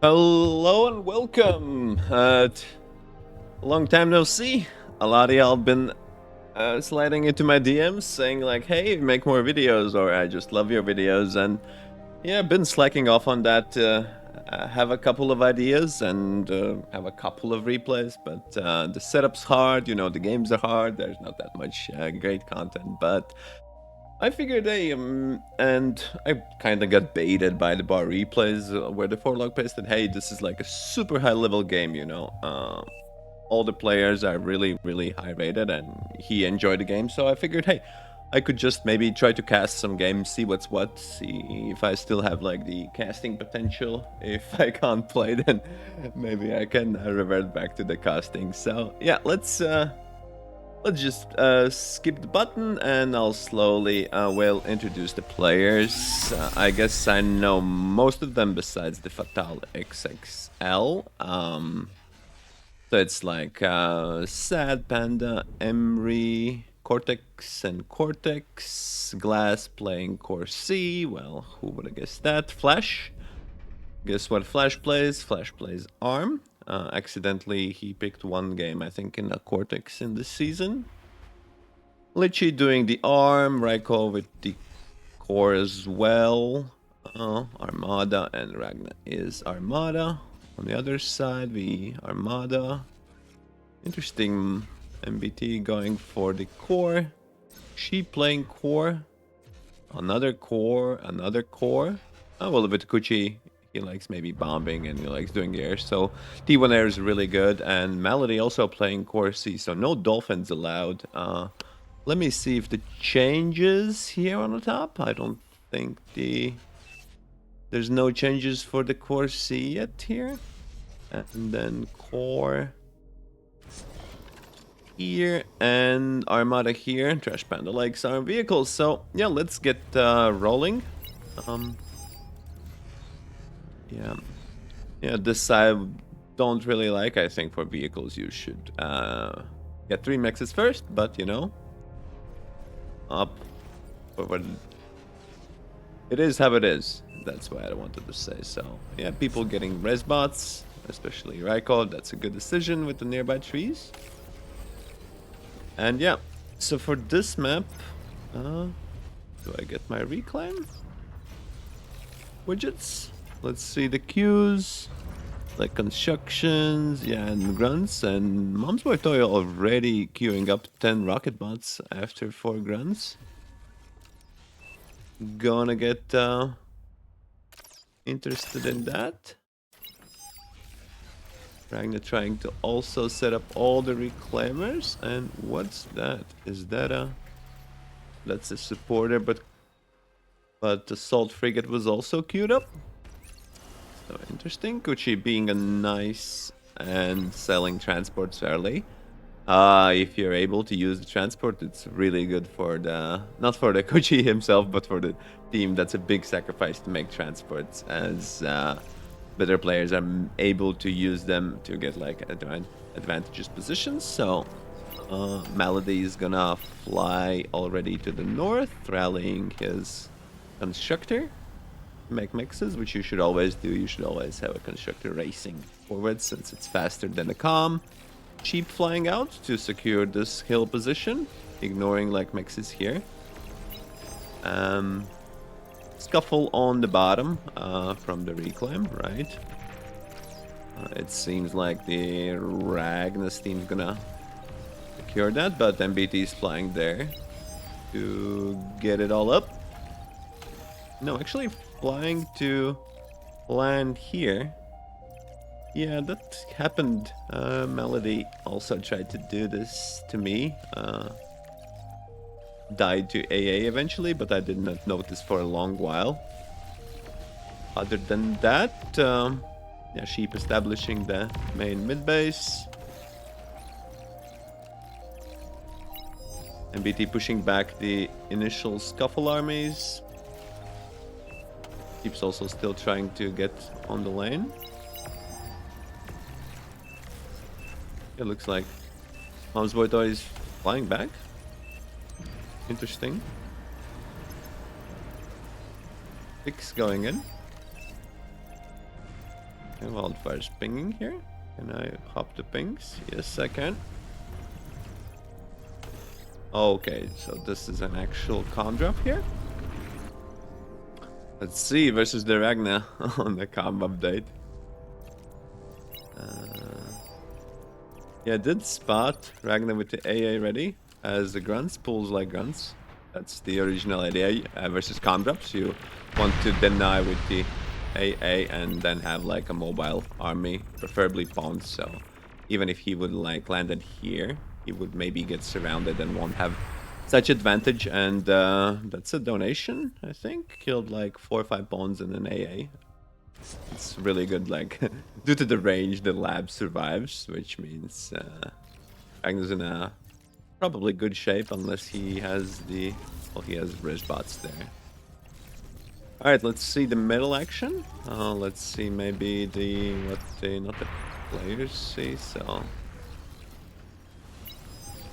Hello and welcome. Long time no see. A lot of y'all been sliding into my DMs saying like, "Hey, make more videos," or "I just love your videos." And yeah, I've been slacking off on that. I have a couple of ideas and have a couple of replays, but the setup's hard. The games are hard. There's not that much great content, but I figured, hey, and I kind of got baited by the bar replays where the forlog pasted, hey, this is like a super high level game. All the players are really, really high rated and he enjoyed the game. So I figured, hey, I could just maybe try to cast some games, see what's what, see if I still have like the casting potential. If I can't play, then maybe I can revert back to the casting. So yeah, let's just skip the button and I'll slowly will introduce the players. I guess I know most of them besides the Fatal XXL. So it's like Sad Panda, Emery, Cortex and Cortex, Glass playing Core C. Well, who would have guessed that? Flash. Guess what Flash plays? Flash plays Arm. Accidentally, he picked one game, I think, in a Cortex in this season. Litchi doing the Arm, Raiko with the Core as well. Armada and Ragna is Armada. On the other side, the Armada. Interesting MBT going for the Core. She playing Core. Another Core, another Core. Oh, well, with Kuchi, he likes maybe bombing and he likes doing air. So T1 air is really good. And Melody also playing Core C. So no dolphins allowed. Let me see if the changes here on the top. I don't think there's no changes for the Core C yet here. And then Core here and Armada here. Trash Panda likes our vehicles. So yeah, let's get rolling. Yeah, this I don't really like. I think for vehicles you should get 3 mexes first, but up forward. It is how it is. That's what I wanted to say. So yeah, people getting res bots, especially Raiko. That's a good decision with the nearby trees. And yeah, so for this map, do I get my reclaim widgets? Let's see the queues, like constructions, yeah, and grunts. And Mom's Boy Toy already queuing up 10 rocket bots after 4 grunts. Gonna get interested in that. Ragna trying to also set up all the reclaimers. And what's that? Is that that's a supporter, but the Salt Frigate was also queued up. So interesting. Kuchi being a nice and selling transports fairly. If you're able to use the transport, it's really good for not for the Kuchi himself, but for the team. That's a big sacrifice to make transports, as better players are able to use them to get like advantageous positions. So Malady is gonna fly already to the north, rallying his constructor. Make mixes, which you should always do. You should always have a constructor racing forward since it's faster than a com. Cheap flying out to secure this hill position, ignoring like mixes here. Scuffle on the bottom from the reclaim, right? It seems like the Ragna's team's gonna secure that, but MBT is flying there to get it all up. No, actually flying to land here. Yeah, that happened. Melody also tried to do this to me. Died to AA eventually, but I did not notice for a long while. Other than that, yeah, Sheep establishing the main mid base. MBT pushing back the initial Scuffle armies. Sheep's also still trying to get on the lane. It looks like Mom's Boy Toy is flying back. Interesting. Fix going in. Okay, wildfire's pinging here. Can I hop the pings? Yes, I can. Okay, so this is an actual con drop here. Let's see, versus the Ragna on the comp update. Yeah, did spot Ragna with the AA ready as the grunts, pulls like grunts. That's the original idea versus con drops. You want to deny with the AA and then have like a mobile army, preferably pawns. So even if he would like land it here, he would maybe get surrounded and won't have such advantage. And that's a donation, I think. Killed like 4 or 5 pawns in an AA. It's really good, like, due to the range, the lab survives, which means Ragna's in a probably good shape unless he has the... Well, he has Riz bots there. Alright, let's see the middle action. Let's see maybe the... what the... not the players see, so...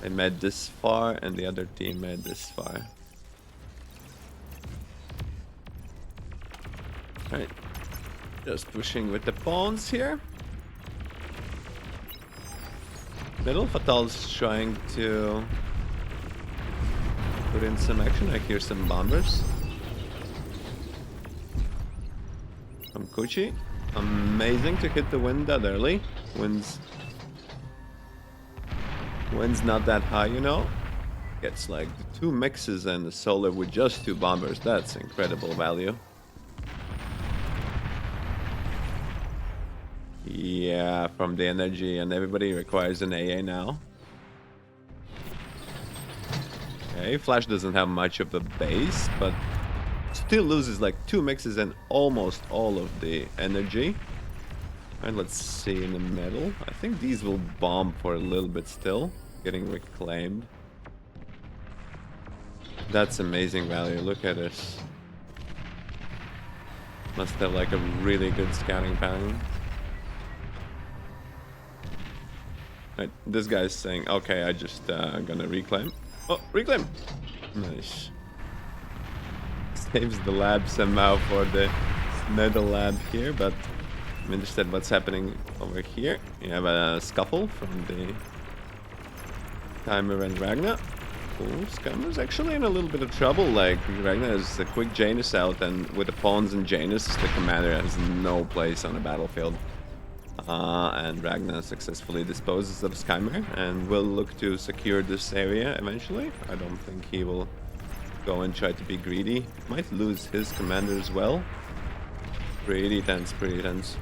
They made this far and the other team made this far. Alright. Just pushing with the pawns here. Middle, Fatal's trying to put in some action. I hear some bombers. From Kuchi. Amazing to hit the wind that early. Wind's not that high, you know. Gets like the 2 mixes and the solar with just 2 bombers. That's incredible value. Yeah, from the energy, and everybody requires an AA now. Okay, Flash doesn't have much of a base, but still loses like 2 mixes and almost all of the energy. Alright, let's see in the middle. I think these will bomb for a little bit still, getting reclaimed. That's amazing value, look at this. Must have like a really good scouting pattern. Right, this guy's saying, okay, I just gonna reclaim. Oh, reclaim! Nice. Saves the lab somehow for the nether lab here, but I'm interested in what's happening over here. You have a scuffle from the Timer and Ragna. Oh, Scummer's actually in a little bit of trouble. Like, Ragna has a quick Janus out, and with the pawns and Janus, the commander has no place on the battlefield. And Ragna successfully disposes of Skymer and will look to secure this area eventually. I don't think he will go and try to be greedy. Might lose his commander as well. Pretty tense, pretty tense.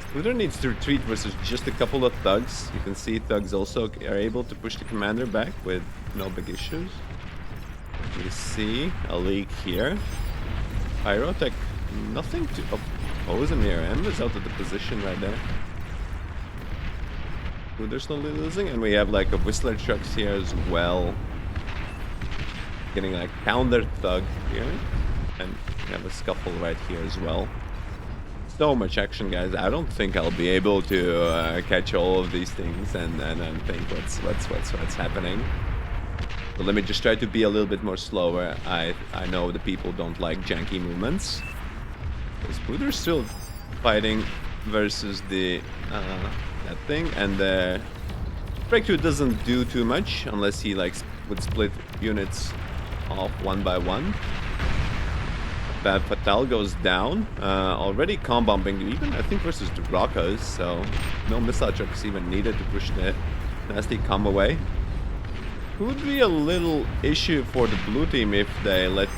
Scooter needs to retreat versus just a couple of thugs. You can see thugs also are able to push the commander back with no big issues. We see a leak here. Pyrotech, nothing to oppose him here. Ember's out of the position right there. Scooter slowly losing, and we have like a Whistler trucks here as well. Getting like counter thug here, and we have a scuffle right here as well. So much action, guys. I don't think I'll be able to catch all of these things and think what's happening. So let me just try to be a little bit more slower. I know the people don't like janky movements. Scooter's still fighting versus the that thing, and the breakthrough doesn't do too much unless he like would split units off one by one. Bad Fatal goes down. Already comp bombing even I think versus the Rockas, so no missile trucks even needed to push the nasty comp away. Could be a little issue for the blue team if they let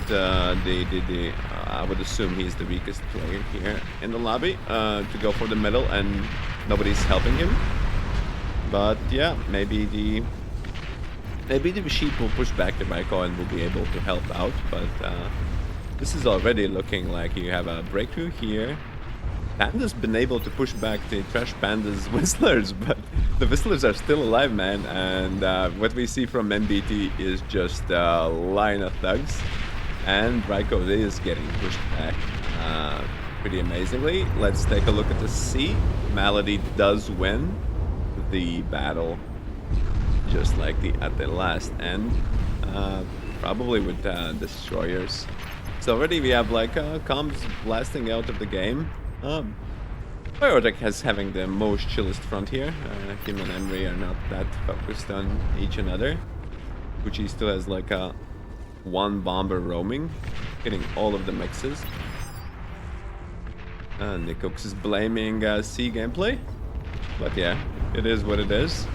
I would assume he's the weakest player here in the lobby to go for the middle, and nobody's helping him. But yeah, maybe the sheep will push back the Raiko and will be able to help out, but this is already looking like you have a breakthrough here. Panda's been able to push back the Trash Panda's Whistlers, but the Whistlers are still alive, man, and what we see from MBT is just a line of thugs, and Raiko is getting pushed back pretty amazingly. Let's take a look at the C. Malady does win the battle, just like at the last end, probably with destroyers. So already we have like comms blasting out of the game. Biotech has having the most chillest front here. Him and Emery are not that focused on each another. Gucci still has like a one bomber roaming, hitting all of the mixes. Nikox is blaming C gameplay, but yeah, it is what it is.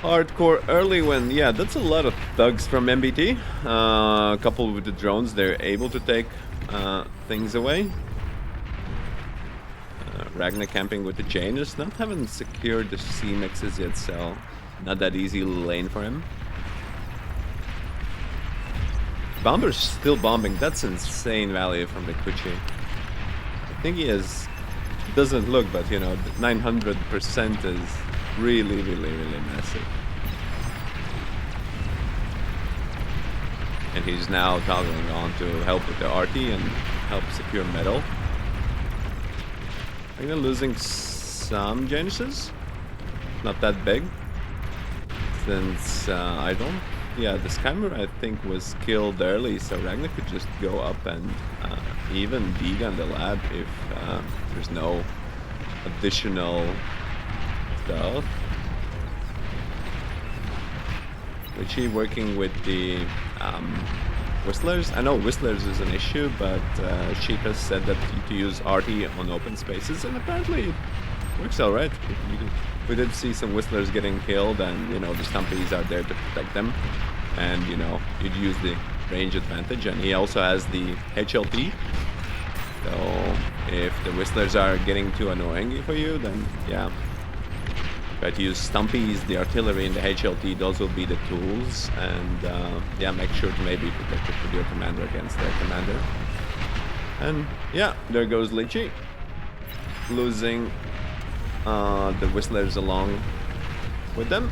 Hardcore early win, yeah, that's a lot of thugs from MBT. Coupled with the drones, they're able to take things away. Ragna camping with the Janus, not having secured the C mixes yet, so not that easy lane for him. Bomber's still bombing, that's insane value from the Kuchi. I think he has, doesn't look, but you know, 900% is really massive. And he's now toggling on to help with the RT and help secure metal. I think they're losing some Januses. Not that big. Since I don't... Yeah, the Skymir I think was killed early, so Ragna could just go up and even degun the lab if there's no additional stuff. Richie working with the Whistlers. I know Whistlers is an issue, but Sheep has said that to use RT on open spaces, and apparently it works alright. We did see some Whistlers getting killed, and you know the Stumpies are there to protect them, and you know you'd use the range advantage, and he also has the HLT. So if the Whistlers are getting too annoying for you, then yeah, try to use Stumpies, the artillery, and the HLT. Those will be the tools, and yeah, make sure to maybe protect it with your commander against their commander. And yeah, there goes Lychee, losing the Whistlers along with them.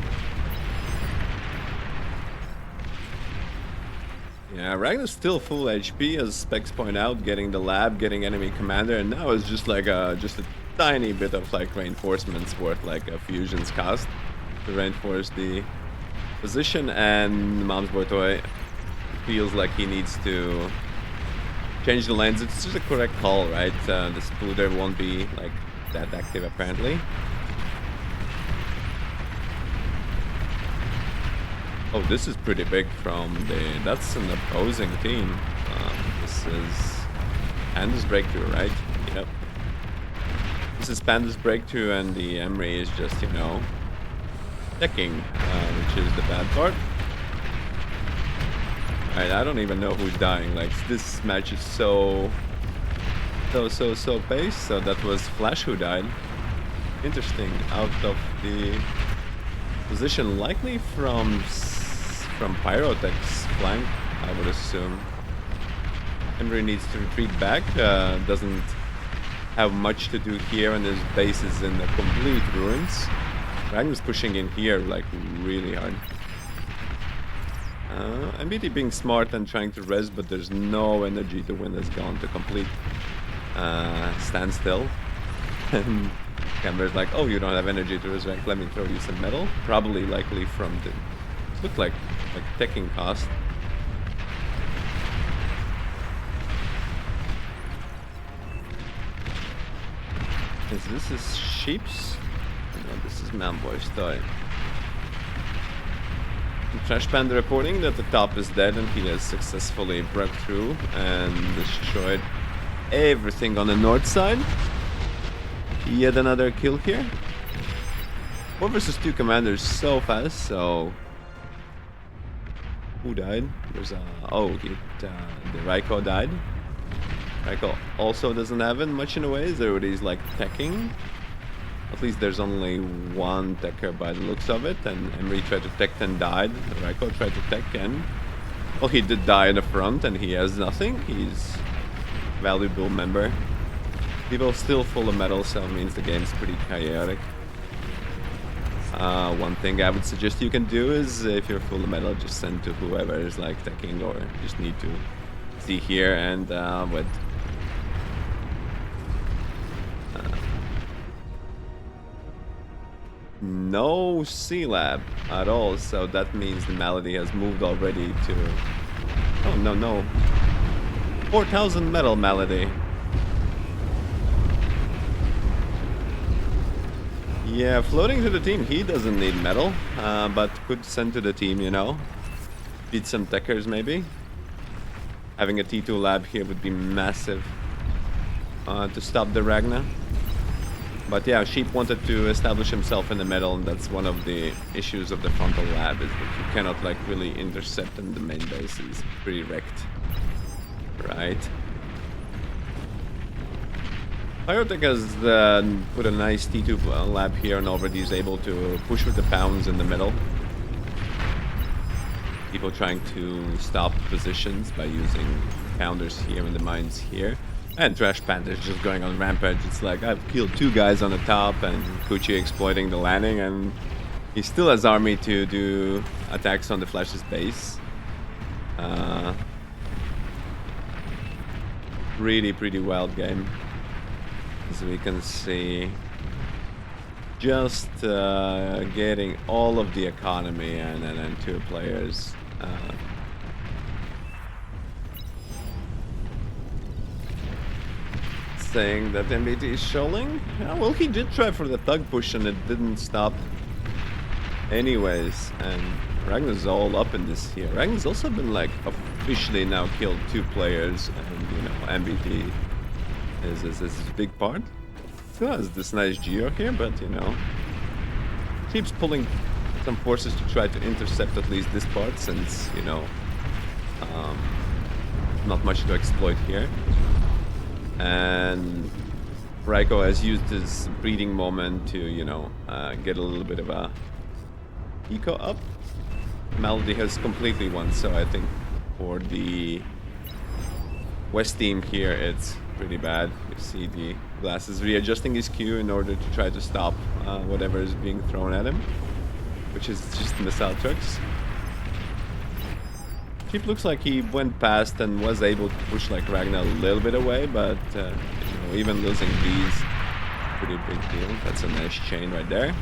Yeah, Ragna's still full HP, as specs point out, getting the lab, getting enemy commander, and now it's just like just a tiny bit of like reinforcements worth like a fusion's cost to reinforce the position, and mousewheel feels like he needs to change the lanes. It's just a correct call, right? The splitter won't be like that active apparently. Oh, this is pretty big from the... That's an opposing team. This is Panda's Breakthrough, right? Yep. This is Panda's Breakthrough, and the Emery is just, you know, decking, which is the bad part. Alright, I don't even know who's dying. Like, this match is so paced. So that was Flash who died. Interesting. Out of the position, likely from Pyrotech's flank, I would assume. Emery needs to retreat back. Doesn't have much to do here, and his base is in the complete ruins. Ragna's pushing in here like really hard. MBT being smart and trying to res, but there's no energy to win this gone to complete standstill. And Camber's like, oh, you don't have energy to resurrect, let me throw you some metal. Probably likely from the... It looked like taking cost. Is this Sheep's? No, this is Manboy's toy. Trash Panda reporting that the top is dead, and he has successfully broke through and destroyed everything on the north side. Yet another kill here. 4 versus 2 commanders so fast, so... Who died? There's oh, the Raiko died. Raiko also doesn't have it much in a way. Everybody's like teching. At least there's only one techer by the looks of it, and Emery tried to tech and died. Raiko tried to tech and... Well, he did die in the front, and he has nothing. He's a valuable member. People still full of metal, so it means the game's pretty chaotic. One thing I would suggest you can do is, if you're full of metal, just send to whoever is like teching, or just need to see here and with no C-Lab at all, so that means the malady has moved already to... Oh, no. 4,000 metal malady. Yeah, floating to the team, he doesn't need metal, but could send to the team, you know. Beat some techers, maybe. Having a T2 lab here would be massive to stop the Ragna. But yeah, Sheep wanted to establish himself in the middle, and that's one of the issues of the frontal lab, is that you cannot like really intercept in the main base. He's pretty wrecked. Right. Biotech has put a nice T2 lab here and already is able to push with the pounds in the middle. People trying to stop positions by using pounders here and the mines here. And Trash Panther's just going on rampage. It's like, I've killed 2 guys on the top and Kuchi exploiting the landing, and he still has army to do attacks on the Flash's base. Really pretty wild game. As we can see, just getting all of the economy and then 2 players. Saying that MBT is showing. Yeah, well, he did try for the thug push and it didn't stop anyways. And Ragna's all up in this here. Ragna's also been like officially now killed 2 players, and you know, MBT is a big part. Still has this nice geo here, but you know, keeps pulling some forces to try to intercept at least this part, since you know, not much to exploit here. And Raiko has used his breeding moment to, you know, get a little bit of a eco up. Melody has completely won, so I think for the West team here, it's pretty bad. You see the Glass is readjusting his Q in order to try to stop whatever is being thrown at him, which is just missile trucks. Sheep looks like he went past and was able to push like Ragna a little bit away, but you know, even losing these, pretty big deal. That's a nice chain right there.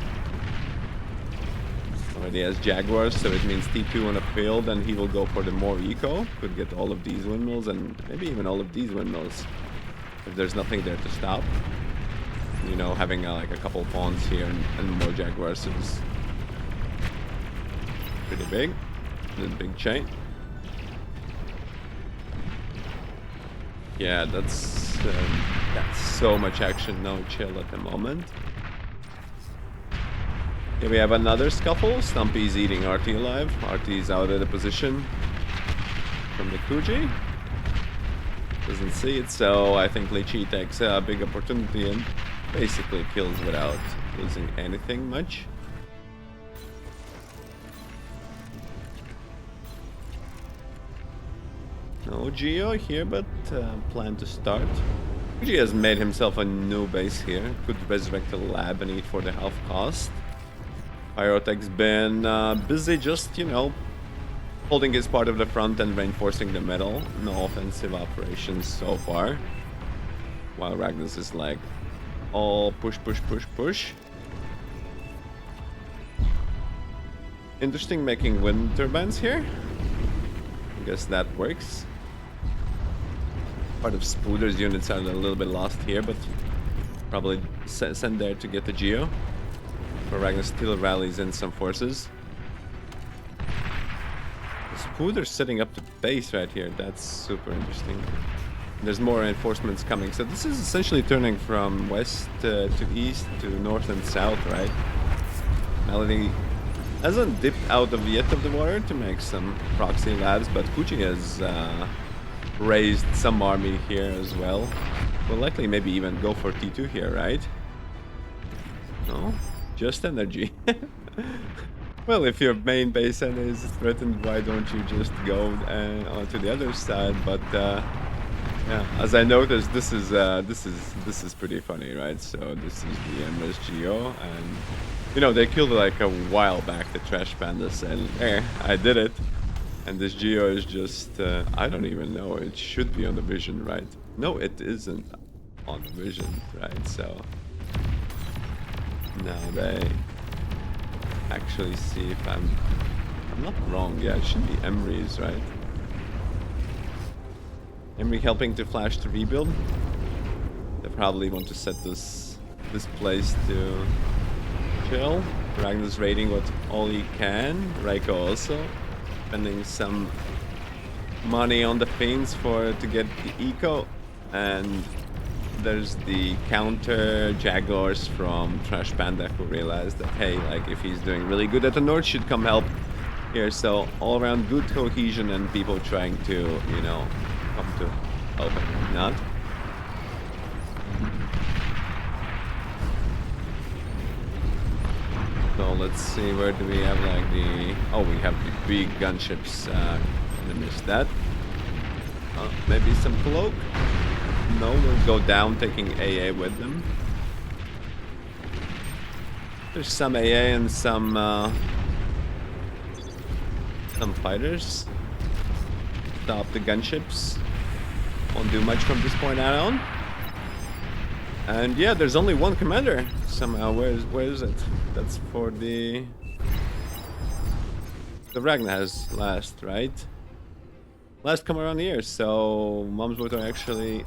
Already has Jaguars, so it means T2 on a field, and he will go for the more eco. Could get all of these windmills and maybe even all of these windmills if there's nothing there to stop. You know, having like a couple pawns here and more Jaguars is pretty big. This big chain. Yeah, that's so much action, no chill at the moment. Here we have another scuffle. Stumpy's eating RT alive. RT's out of the position from the Kuji. Doesn't see it, so I think Lychee takes a big opportunity and basically kills without losing anything much. No Geo here, but plan to start. Kuji has made himself a new base here. Could resurrect the lab and eat for the half cost. Pyrotech's been busy just, you know, holding his part of the front and reinforcing the middle. No offensive operations so far. While Ragnas is like all push, push, push, push. Interesting making wind turbines here. I guess that works. Part of Spooder's units are a little bit lost here, but probably send there to get the Geo. But Ragnar still rallies in some forces. Spooder's setting up the base right here. That's super interesting. There's more reinforcements coming. So this is essentially turning from west to east to north and south, right? Melody hasn't dipped out of yet of the water to make some proxy labs, but Kuchi has raised some army here as well. Will likely maybe even go for T2 here, right? No? Just energy. Well, if your main base is threatened, why don't you just go onto the other side? But yeah, as I noticed, this is pretty funny, right? So this is the MSGO, and you know, they killed like a while back the Trash Panda said, I did it. And this Geo is just, I don't even know, it should be on the vision, right? No, it isn't on the vision, right? So now they actually see if I'm not wrong. Yeah, it should be Emery's, right? Emry helping to flash to rebuild. They probably want to set this place to chill. Ragna's raiding what all he can. Raiko also spending some money on the fiends to get the eco, and there's the counter Jaguars from Trash Panda who realized that hey, like if he's doing really good at the north, should come help here. So all around good cohesion and people trying to, you know, come to help him. Not. So let's see, where do we have like the... Oh, we have the big gunships. I missed that. Maybe some cloak? No, we'll go down taking AA with them. There's some AA and some fighters. Stop the gunships. Won't do much from this point on. And yeah, there's only one commander somehow. Where is it? That's for the Ragna has last, right? Last come around here. So mousewheel actually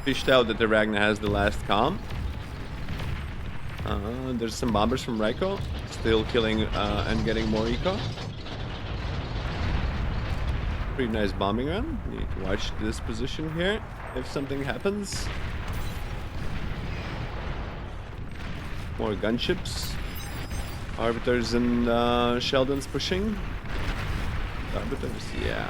fished out that the Ragna has the last comm. There's some bombers from Raiko, still killing and getting more eco. Pretty nice bombing run. Need to watch this position here if something happens. More gunships. Arbiters and Sheldon's pushing. Arbiters, yeah.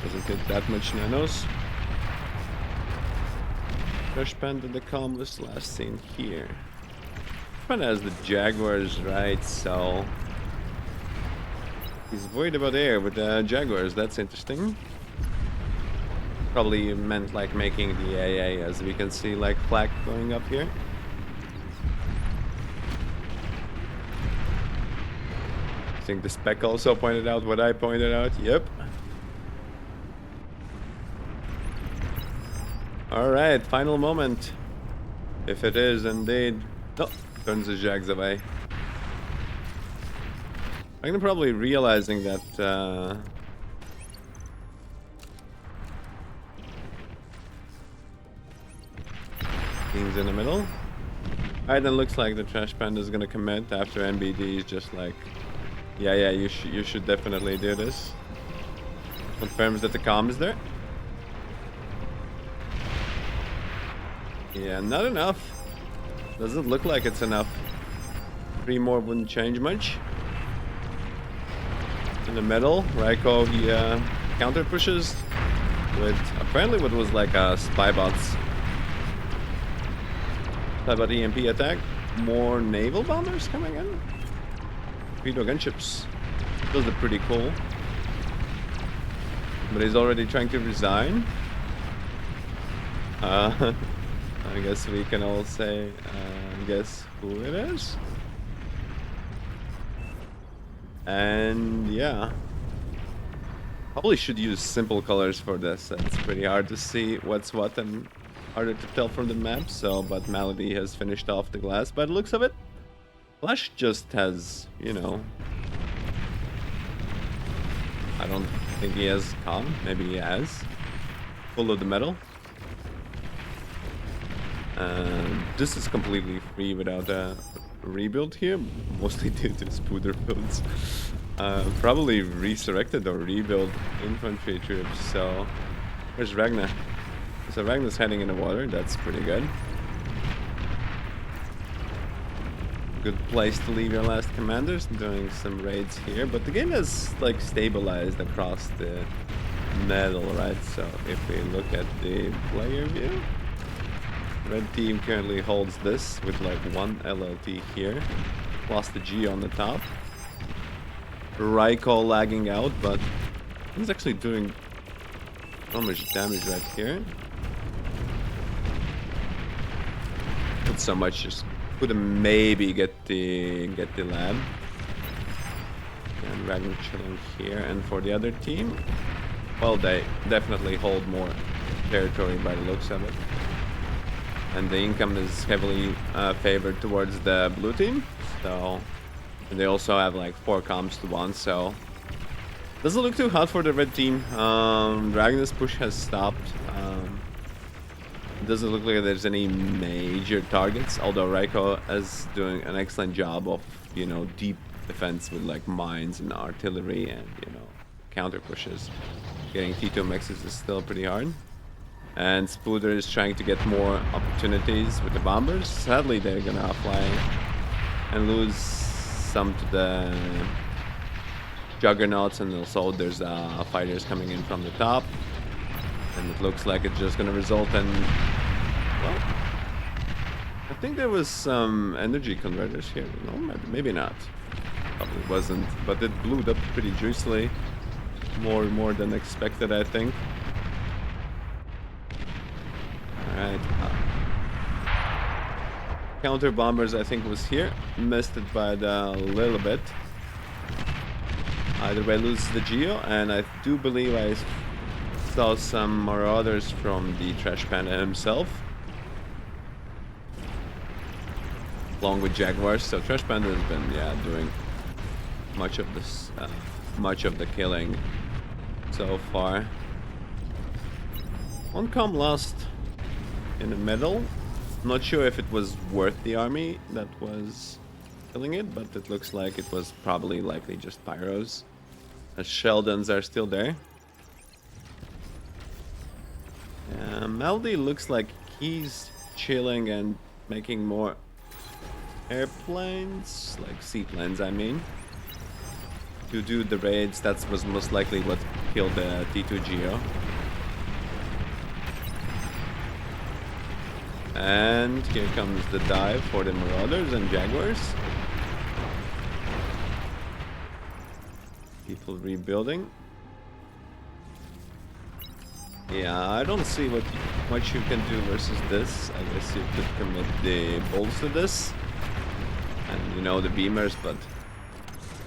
Doesn't hit that much nanos. Trash Panda the calmest last seen here. Panda has the Jaguars, right? So he's worried about air with the Jaguars. That's interesting. Probably meant like making the AA, as we can see, like flak going up here. I think the spec also pointed out what I pointed out. Yep. Alright, final moment. If it is indeed. No, turns the Jags away. I'm probably realizing that things in the middle. Alright, then looks like the Trash Panda is gonna commit after MBD is just like, yeah, you should definitely do this. Confirms that the comm is there. Yeah, not enough. Doesn't look like it's enough. 3 more wouldn't change much. In the middle, Raiko, he counter pushes with apparently what was like a Spybot EMP attack. More naval bombers coming in. Torpedo gunships. Those are pretty cool. But he's already trying to resign. I guess we can all say, guess who it is. And yeah. Probably should use simple colors for this. It's pretty hard to see what's what and harder to tell from the map. So, but Malady has finished off the glass by the looks of it. Flash just has, you know... I don't think he has comm. Maybe he has. Full of the metal. This is completely free without a rebuild here, mostly due to spooder builds. Probably resurrected or rebuild infantry troops. So, where's Ragna? So Ragna's heading in the water. That's pretty good. Good place to leave your last commanders. Doing some raids here, but the game has like stabilized across the medal, right? So if we look at the player view. Red team currently holds this with like 1 LLT here, plus the G on the top. Raiko lagging out, but he's actually doing so much damage right here. Not so much, just could maybe get the lab. And Ragna chilling here, and for the other team, well, they definitely hold more territory by the looks of it. And the income is heavily favored towards the blue team, so And they also have like 4 comms to 1, so doesn't look too hot for the red team. Ragna's push has stopped. It doesn't look like there's any major targets, although Raiko is doing an excellent job of, you know, deep defense with like mines and artillery and, you know, counter pushes. Getting T2 mixes is still pretty hard. And Spooder is trying to get more opportunities with the bombers. Sadly, they're gonna fly and lose some to the juggernauts, and also there's fighters coming in from the top. And it looks like it's just gonna result in, well, I think there was some energy converters here. No, maybe not. Probably wasn't, but it blew up pretty juicily. More than expected, I think. Alright. Counter bombers, I think, was here. Missed it by a little bit. Either way, loses the Geo, and I do believe I saw some marauders from the Trash Panda himself, along with Jaguars. So Trash Panda has been, yeah, doing much of this, much of the killing so far. One comm lost in the middle. Not sure if it was worth the army that was killing it, but it looks like it was probably likely just pyros. The Sheldons are still there. Melody looks like he's chilling and making more airplanes, like seaplanes, I mean, to do the raids. That was most likely what killed the T2 Geo. And here comes the dive for the Marauders and Jaguars. People rebuilding. Yeah, I don't see what much you can do versus this. I guess you could commit the bolts to this, and you know the beamers, but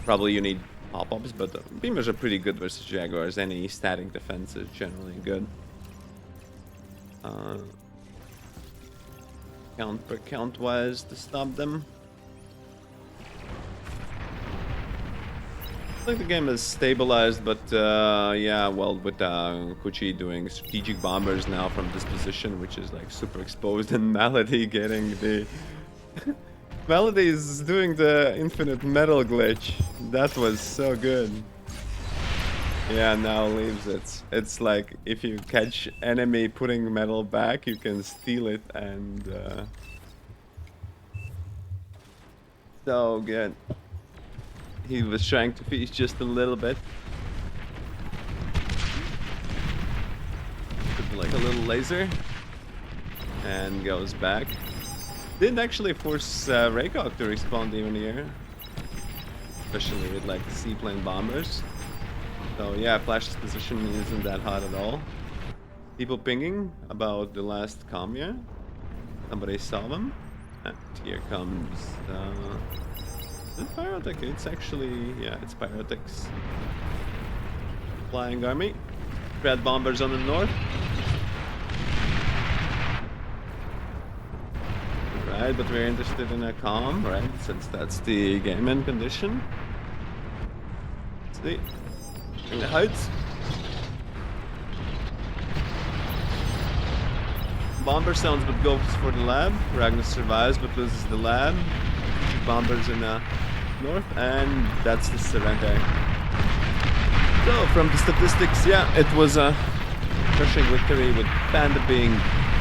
probably you need pop-ups. But beamers are pretty good versus Jaguars. Any static defense is generally good. Count per count wise to stop them. I think the game is stabilized, but yeah, well, with Kuchi doing strategic bombers now from this position, which is like super exposed, and Melody getting the Melody is doing the infinite metal glitch. That was so good. Yeah, now leaves it. It's like if you catch enemy putting metal back, you can steal it, and so good. He was trying to feast just a little bit. Put like a little laser, and goes back. Didn't actually force Raycock to respawn even here, especially with like seaplane bombers. So yeah, Flash's position isn't that hot at all. People pinging about the last comm, yeah? Somebody saw them. And here comes... is it Pyrotic? It's actually... yeah, it's Pyrotics. Flying army. Red bombers on the north. Right, but we're interested in a comm, right? Since that's the game end condition. Let's see. In the heights. Bomber sounds but goes for the lab. Ragna survives but loses the lab. Bombers in the north, and that's the surrender. So from the statistics, yeah, it was a crushing victory, with Panda being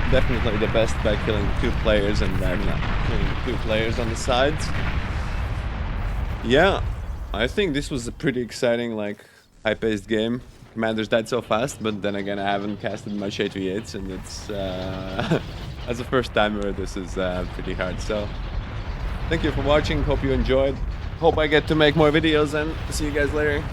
definitely the best by killing 2 players and Ragna killing 2 players on the sides. Yeah, I think this was a pretty exciting, like, high-paced game. Commanders died so fast, but then again, I haven't casted much 8v8s, and it's as a first timer, this is pretty hard. So thank you for watching. Hope you enjoyed. Hope I get to make more videos, and see you guys later.